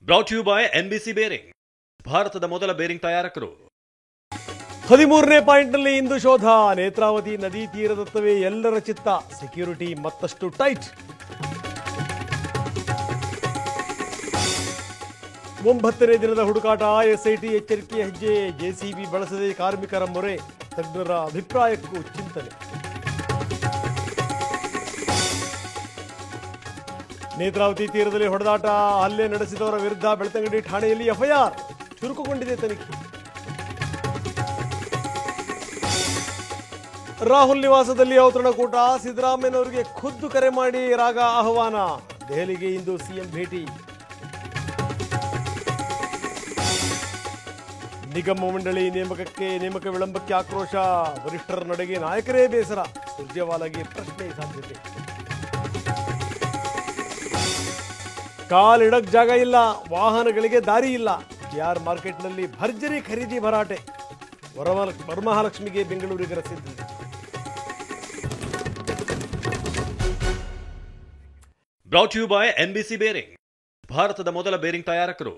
Brought you by NBC bearing, ಭಾರತದ ಮೊದಲ bearing ತಯಾರಕರು. 13ನೇ ಪಾಯಿಂಟ್ನಲ್ಲಿ ಇಂದು ಶೋಧ. ನೇತ್ರಾವತಿ ನದಿ ತೀರದತ್ತವೇ ಎಲ್ಲರ ಚಿತ್ತ. ಸೆಕ್ಯೂರಿಟಿ ಮತ್ತಷ್ಟು ಟೈಟ್. 9ನೇ ದಿನದ ಹುಡುಕಾಟ. ಎಸ್ಐಟಿ ಎಚ್ಚರಿಕೆ ಹೆಜ್ಜೆ. ಜೆಸಿಬಿ ಬಳಸದೆ ಕಾರ್ಮಿಕರ ಮೊರೆ. ತಜ್ಞರ ಅಭಿಪ್ರಾಯಕ್ಕೂ ಚಿಂತನೆ. ನೇತ್ರಾವತಿ ತೀರದಲ್ಲಿ ಹೊಡೆದಾಟ, ಹಲ್ಲೆ ನಡೆಸಿದವರ ವಿರುದ್ಧ ಬೆಳ್ತಂಗಡಿ ಠಾಣೆಯಲ್ಲಿ ಎಫ್ಐಆರ್. ಚುರುಕುಗೊಂಡಿದೆ ತನಿಖೆ. ರಾಹುಲ್ ನಿವಾಸದಲ್ಲಿ ಔತಣಕೂಟ. ಸಿದ್ದರಾಮಯ್ಯನವರಿಗೆ ಖುದ್ದು ಕರೆ ಮಾಡಿ ರಾಗ ಆಹ್ವಾನ. ದೆಹಲಿಗೆ ಇಂದು ಸಿಎಂ ಭೇಟಿ. ನಿಗಮ ಮಂಡಳಿ ನೇಮಕ ವಿಳಂಬಕ್ಕೆ ಆಕ್ರೋಶ. ವರಿಷ್ಠರ ನಡೆಗೆ ನಾಯಕರೇ ಬೇಸರ. ಸುರ್ಜೇವಾಲಾಗೆ ಪ್ರಶ್ನೆ ಸಾಧ್ಯತೆ. ಕಾಲಿಡಕ್ ಜಾಗ ಇಲ್ಲ, ವಾಹನಗಳಿಗೆ ದಾರಿ ಇಲ್ಲ. ಕೆಆರ್ ಮಾರ್ಕೆಟ್ನಲ್ಲಿ ಭರ್ಜರಿ ಖರೀದಿ ಭರಾಟೆ. ವರಮಹಾಲಕ್ಷ್ಮಿಗೆ ಬೆಂಗಳೂರಿಗೆ ರಸೀದಿ. Brought you by NBC bearing, ಭಾರತದ ಮೊದಲ ಬೇರಿಂಗ್ ತಯಾರಕರು.